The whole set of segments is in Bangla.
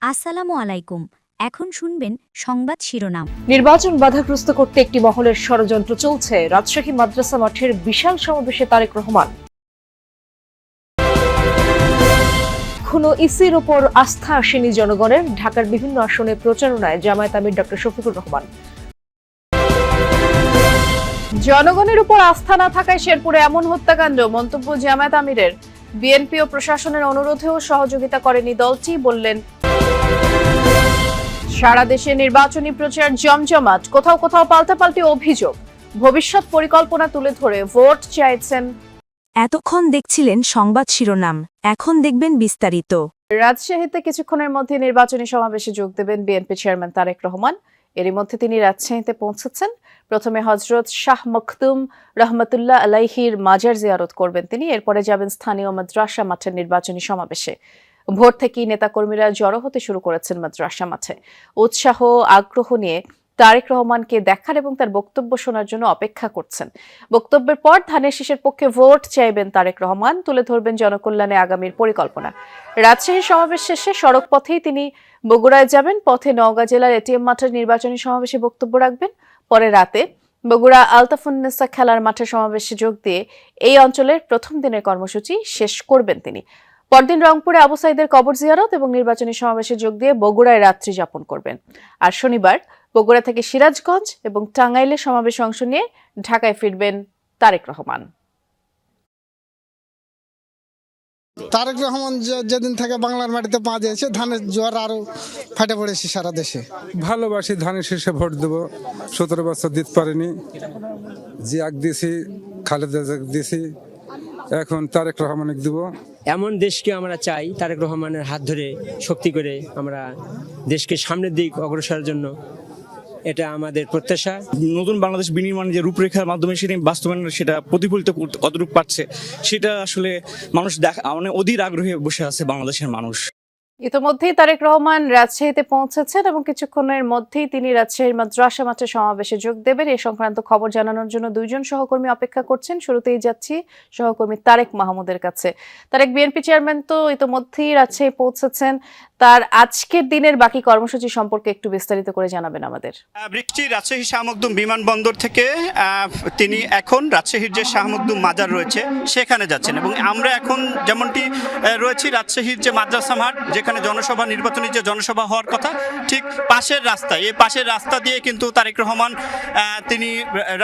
আসসালামু আলাইকুম। এখন শুনবেন সংবাদ শিরোনাম। নির্বাচন বাধাগ্রস্ত করতে একটি মহলের ষড়যন্ত্র চলছে। রাজশাহী মাদ্রাসা মাঠের বিশাল সমাবেশে তারেক রহমান। এখনো ইসির ওপর আস্থা আসেনি জনগণের। ঢাকার বিভিন্ন আসনে প্রচারণায় জামায়াত আমির ডক্টর শফিকুর রহমান। জনগণের উপর আস্থা না থাকায় শেরপুরে এমন হত্যাকাণ্ড, মন্তব্য জামায়াত আমিরের। বিএনপি ও প্রশাসনের অনুরোধেও সহযোগিতা করেনি দলটি, বললেন। সারা দেশে নির্বাচনী প্রচার জমজমাট, কোথাও কোথাও পাল্টাপাল্টি অভিযোগ। ভবিষ্যৎ পরিকল্পনা তুলে ধরে ভোট চাইছেন। এতক্ষণ দেখছিলেন সংবাদ শিরোনাম, এখন দেখবেন বিস্তারিত। রাজশাহীতে কিছুক্ষণের মধ্যে নির্বাচনী সমাবেশে যোগ দেবেন বিএনপি চেয়ারম্যান তারেক রহমান। এরই মধ্যে তিনি রাজশাহীতে পৌঁছেছেন। প্রথমে হযরত শাহ মখদুম রহমতুল্লাহ আলাইহির মাজার জিয়ারত করবেন তিনি। এরপরে যাবেন স্থানীয় মাদ্রাসা মাঠের নির্বাচনী সমাবেশে। ভোর থেকেই নেতাকর্মীরা জড়ো হতে শুরু করেছেন মাদ্রাসা মাঠে। উৎসাহ আগ্রহ নিয়ে তারেক রহমানকে দেখার এবং তার বক্তব্য শোনার জন্য অপেক্ষা করছেন। বক্তব্যের পর ধানের শীষের পক্ষে ভোট চাইবেন তারেক রহমান, তুলে ধরবেন জনকল্যাণে আগামীর পরিকল্পনা। রাজশাহীর সমাবেশ শেষে সড়ক পথেই তিনি বগুড়ায় যাবেন। পথে নওগাঁ জেলার এটিএম মাঠের নির্বাচনী সমাবেশে বক্তব্য রাখবেন। পরে রাতে বগুড়া আলতাফুন্নেসা খেলার মাঠে সমাবেশে যোগ দিয়ে এই অঞ্চলের প্রথম দিনের কর্মসূচি শেষ করবেন তিনি। পরদিন রংপুরে আবু সাইদের কবর জিয়ারত এবং নির্বাচনী সমাবেশে যোগ দিয়ে বগুড়ায় রাত্রি যাপন করবেন। আর শনিবার বগুড়া থেকে সিরাজগঞ্জ এবং টাঙ্গাইলে সমাবেশে অংশ নিয়ে ঢাকায় ফিরবেন তারেক রহমান। তারেক রহমান যেদিন থেকে বাংলার মাটিতে পা দিয়েছে, ধানের জোয়ার আরো ফাটে পড়েছে সারা দেশে। ভালোবাসি, ধানের শীষে ভোট দেবো। 17 বছর দিতে পারিনি, জিয়াক দিছি, খালেদা জিয়াক দিছি, এখন তারেক রহমানকে দেবো। এমন দেশকে আমরা চাই তারেক রহমানের হাত ধরে শক্তি করে আমরা দেশকে সামনের দিক অগ্রসরের জন্য, এটা আমাদের প্রত্যাশা। নতুন বাংলাদেশ বিনির্মাণের যে রূপরেখার মাধ্যমে সেটা বাস্তবায়ন, সেটা প্রতিফলিত কতটুকু পাচ্ছে সেটা আসলে মানুষ মানে অধীর আগ্রহে বসে আছে বাংলাদেশের মানুষ। ইতোমধ্যেই তারেক রহমান রাজশাহীতে পৌঁছেছেন এবং কিছুক্ষণের মধ্যেই তিনি রাজশাহীর মাদ্রাসা মাঠে সমাবেশে যোগ দেবেন। এ সংক্রান্ত খবর জানানোর জন্য দুইজন সহকর্মী অপেক্ষা করছেন। শুরুতেই যাচ্ছি সহকর্মী তারেক মাহমুদের কাছে। তারেক, বিএনপি চেয়ারম্যান তো ইতোমধ্যেই রাজশাহী পৌঁছেছেন, তার আজকের দিনের বাকি কর্মসূচি সম্পর্কে একটু বিস্তারিত করে জানাবেন আমাদের। বৃষ্টি রাজশাহী শাহ মখদুম বিমানবন্দর থেকে তিনি এখন রাজশাহীর যে শাহ মখদুম মাজার রয়েছে সেখানে যাচ্ছেন এবং আমরা এখন যেমনটি রয়েছি রাজশাহীর যে মাদ্রাসা মাঠ, যেখানে জনসভা, নির্বাচনী যে জনসভা হওয়ার কথা, ঠিক পাশের রাস্তায়, এই পাশের রাস্তা দিয়ে কিন্তু তারেক রহমান তিনি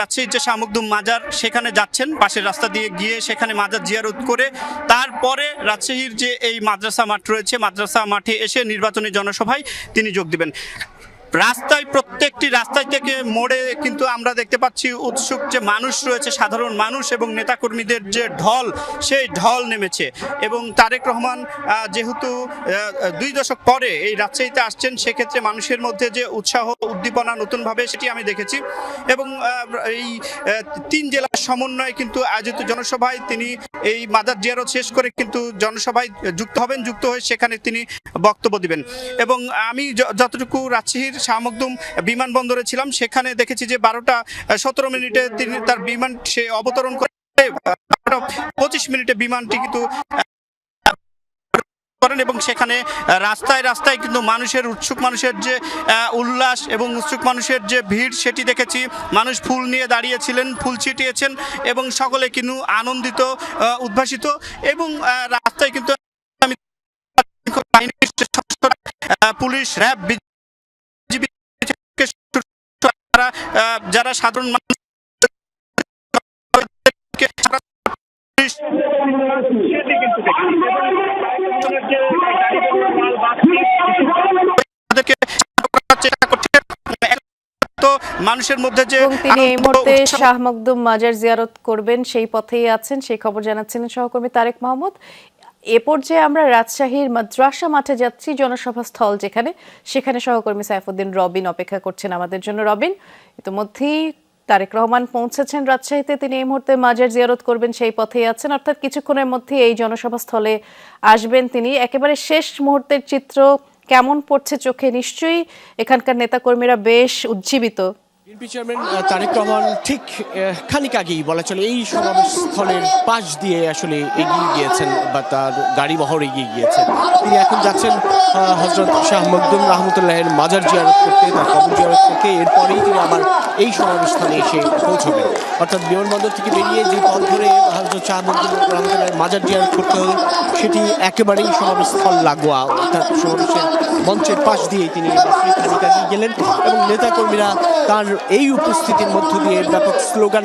রাজশাহীর যে শাহ মখদুম মাজার সেখানে যাচ্ছেন। পাশের রাস্তা দিয়ে গিয়ে সেখানে মাজার জিয়ারত করে তারপরে রাজশাহীর যে এই মাদ্রাসা মাঠ রয়েছে, মাদ্রাসা মাঠে এসে নির্বাচনী জনসভায় তিনি যোগ দিবেন। রাস্তায়, প্রত্যেকটি রাস্তায় থেকে মোড়ে কিন্তু আমরা দেখতে পাচ্ছি উৎসুক যে মানুষ রয়েছে, সাধারণ মানুষ এবং নেতাকর্মীদের যে ঢল, সেই ঢল নেমেছে। এবং তারেক রহমান যেহেতু 2 দশক পরে এই রাজশাহীতে আসছেন, সেক্ষেত্রে মানুষের মধ্যে যে উৎসাহ, উদ্দীপনা নতুনভাবে সেটি আমি দেখেছি। এবং এই 3 জেলার সমন্বয়ে কিন্তু আয়োজিত জনসভায় তিনি এই মাজার জিয়ারত শেষ করে কিন্তু জনসভায় যুক্ত হবেন। যুক্ত হয়ে সেখানে তিনি বক্তব্য দিবেন। এবং আমি যতটুকু রাজশাহীর শাহ মখদুম বিমানবন্দরে ছিলাম, সেখানে দেখেছি যে 12টা 17 মিনিটে তিনি তার বিমান সে অবতরণ করে, 25 মিনিটে বিমানটি কিন্তু করেন এবং সেখানে রাস্তায় রাস্তায় কিন্তু মানুষের, উৎসুক মানুষের যে উল্লাস এবং উৎসুক মানুষের যে ভিড় সেটি দেখেছি। মানুষ ফুল নিয়ে দাঁড়িয়েছিলেন, ফুল ছিটিয়েছেন এবং সকলে কিন্তু আনন্দিত, উদ্ভাসিত। এবং রাস্তায় কিন্তু পুলিশ, র্যাব, যারা সাধারণ মানুষ মানুষের মধ্যে যে তিনি এই মুহূর্তে শাহ মখদুম মাজার জিয়ারত করবেন সেই পথেই আছেন, সেই খবর জানাচ্ছিলেন সহকর্মী তারেক মাহমুদ। এ পর্যায়ে আমরা রাজশাহীর মাদ্রাসা মাঠে যাচ্ছি, জনসভা স্থল যেখানে, সেখানে সহকর্মী সাইফুদ্দিন রবিন অপেক্ষা করছেন আমাদের জন্য। রবিন, ইতিমধ্যেই তারেক রহমান পৌঁছেছেন রাজশাহীতে, তিনি এই মুহূর্তে মাজার জিয়ারত করবেন সেই পথেই আছেন, অর্থাৎ কিছুক্ষণের মধ্যে এই জনসভা স্থলে আসবেন তিনি। একেবারে শেষ মুহূর্তের চিত্র কেমন পড়ছে চোখে? নিশ্চয়ই এখানকার নেতাকর্মীরা বেশ উজ্জীবিত, বিএনপি চেয়ারম্যান তারেক রহমান ঠিক খানিক আগেই বলা চলে এই সমাবেশ স্থলের পাশ দিয়ে আসলে এগিয়ে গিয়েছেন বা তার গাড়ি বহর এগিয়ে গিয়েছেন। তিনি এখন যাচ্ছেন হযরত শাহ মখদুম রহমতুল্লাহের মাজার জিয়ারত করতে, তার কবর জিয়ারত করতে। এরপরেই তিনি আবার এই সমাবেশ স্থানে এসে পৌঁছবেন। অর্থাৎ বিমানবন্দর থেকে বেরিয়ে যে পথ ধরে হযরত শাহ মখদুম রহমতুল্লাহের মাজার জিয়ারত করতে হবে সেটি একেবারেই সমাবেশ স্থল লাগোয়া, অর্থাৎ সমাবেশের মঞ্চের পাশ দিয়ে তিনি খানিক আগিয়ে গেলেন এবং নেতাকর্মীরা তার এই উপস্থিতির মধ্য দিয়ে ব্যাপক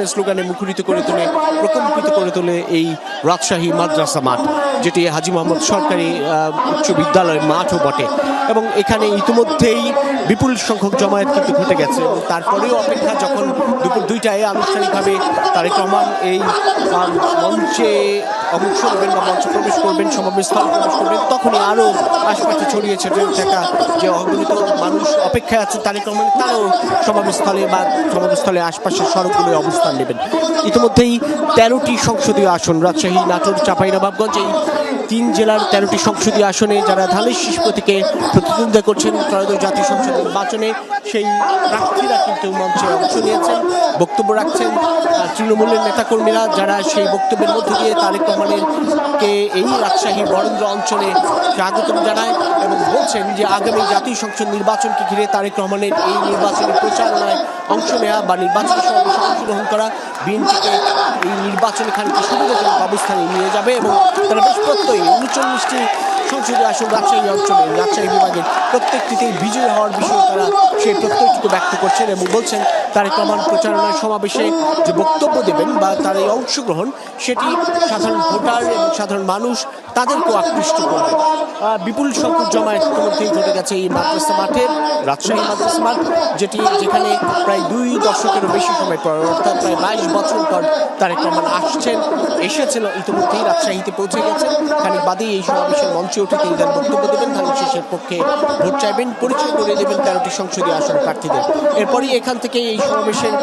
স্লোগানে মুখরিত করে তোলে, প্রকম্পিত করে তোলে এই রাজশাহী মাদ্রাসা মাঠ, যেটি হাজী মোহাম্মদ সরকারি উচ্চ বিদ্যালয়ের মাঠও বটে। এবং এখানে ইতিমধ্যেই বিপুল সংখ্যক জমায়েত কিন্তু ঘটে গেছে এবং তারপরেও অপেক্ষা, যখন দুপুর 2টায় আনুষ্ঠানিকভাবে তারেক রহমান এই মঞ্চে অংশ নেবেন বা মঞ্চে প্রবেশ করবেন, সমাবেশস্থলে প্রবেশ করবেন, তখনই আরও আশপাশে ছড়িয়ে ছিটিয়ে থাকা যে অগণিত মানুষ অপেক্ষায় আছে তারেক রহমান, তারাও সমাবেশস্থলে আশপাশের সড়কগুলোয় অবস্থান নেবেন। ইতিমধ্যেই 13টি সংসদীয় আসন, রাজশাহী, নাটোর, চাঁপাইনবাবগঞ্জ, এই 3 জেলার 13টি সংসদীয় আসনে যারা ধানের শীষ প্রতীকে প্রতিদ্বন্দ্বিতা করছেন ত্রয়োদশ জাতীয় সংসদ নির্বাচনে, সেই প্রার্থীরা কিন্তু মঞ্চে অংশ নিয়েছেন, বক্তব্য রাখছেন। তৃণমূলের নেতাকর্মীরা যারা সেই বক্তব্যের মধ্যে দিয়ে তারেক রহমানকে এই রাজশাহী বরেন্দ্র অঞ্চলে স্বাগতম জানায় এবং বলছেন যে আগামী জাতীয় সংসদ নির্বাচনকে ঘিরে তারেক রহমানের এই নির্বাচনী প্রচারণায় অংশ নেওয়া বা নির্বাচনী সমাবেশে অংশগ্রহণ করা বিএনপিকে এই নির্বাচনে খানিকটা সুবিধাজনক অবস্থানে নিয়ে যাবে এবং তারা বেশ প্রত্যয়ী 39টি সংসদীয় আসন রাজশাহী অঞ্চলে, রাজশাহী বিভাগের প্রত্যেকটিতেই বিজয়ী হওয়ার বিষয়ে তারা সেই প্রত্যয়টুকু ব্যক্ত করছেন এবং বলছেন তারেক রহমান প্রচারণার সমাবেশে যে বক্তব্য দেবেন বা তার এই অংশগ্রহণ সেটি সাধারণ ভোটার এবং সাধারণ মানুষ তাদেরকেও আকৃষ্ট করবে। বিপুল সংখ্যক জমায়েত ইতিমধ্যেই ঘটে গেছে এই মাদ্রাসা মাঠে, রাজশাহী মাদ্রাসা মাঠ, যেখানে প্রায় 2 দশকেরও বেশি সময় পর, অর্থাৎ প্রায় 22 বছর পর তারেক রহমান এসেছেন ইতিমধ্যেই রাজশাহীতে পৌঁছে গেছেন। খানিক বাদেই এই সমাবেশের মঞ্চে উঠে তিনি তার বক্তব্য দেবেন, ধানের শীষের পক্ষে ভোট চাইবেন, পরিচয় করে দেবেন 13টি সংসদীয় আসন প্রার্থীদের। এরপরই এখান থেকে এই সমাবেশের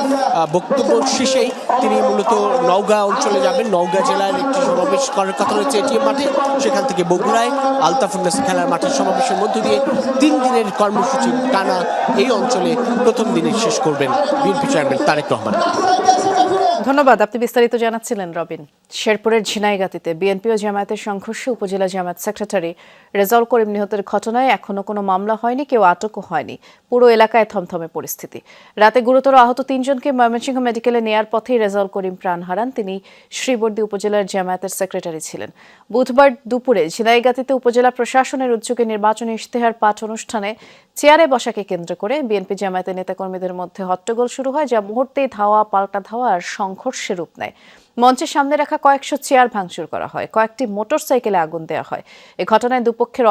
বক্তব্য শেষেই তিনি মূলত নওগাঁ অঞ্চলে যাবেন। নওগাঁ জেলার একটি সমাবেশ করার কথা রয়েছে এটিএম মাঠে, সেখান থেকে বগুড়ায় আলতাফুন্নেসা খেলার মাঠের সমাবেশের মধ্য দিয়ে 3 দিনের কর্মসূচি টানা এই অঞ্চলে প্রথম দিনে শেষ করবেন বিএনপি চেয়ারম্যান তারেক রহমান। ধন্যবাদ, আপনি বিস্তারিত জানাচ্ছিলেন রবিন। শেরপুরের ঝিনাইগাতীতে বিএনপি ও জামায়াতের সংঘর্ষে উপজেলা জামায়াত সেক্রেটারি রেজাউল করিম নিহতের ঘটনায় এখনো কোনো মামলা হয়নি, কেউ আটকও হয়নি। পুরো এলাকায় থমথমে পরিস্থিতি। রাতে গুরুতর আহত 3 জনকে ময়মনসিংহ মেডিকেলে নেয়ার পথেই রেজাউল করিম প্রাণ হারান। তিনি শ্রীবর্দী উপজেলার জামায়াতের সেক্রেটারি ছিলেন। বুধবার দুপুরে ঝিনাইগাতীতে উপজেলা প্রশাসনের উদ্যোগে নির্বাচনী ইশতেহার পাঠ অনুষ্ঠানে চেয়ারে বসাকে কেন্দ্র করে বিএনপি জামায়াতের নেতাকর্মীদের মধ্যে হট্টগোল শুরু হয়, যা মুহূর্তেই ধাওয়া পাল্টা ধাওয়া আর সংঘর্ষে রূপ নেয়। মঞ্চের সামনে রাখা কয়েকশো চেয়ার ভাঙচুর করা হয়, কয়েকটি মোটরসাইকেলে আগুন দেওয়া হয়। এ ঘটনায় দুপক্ষের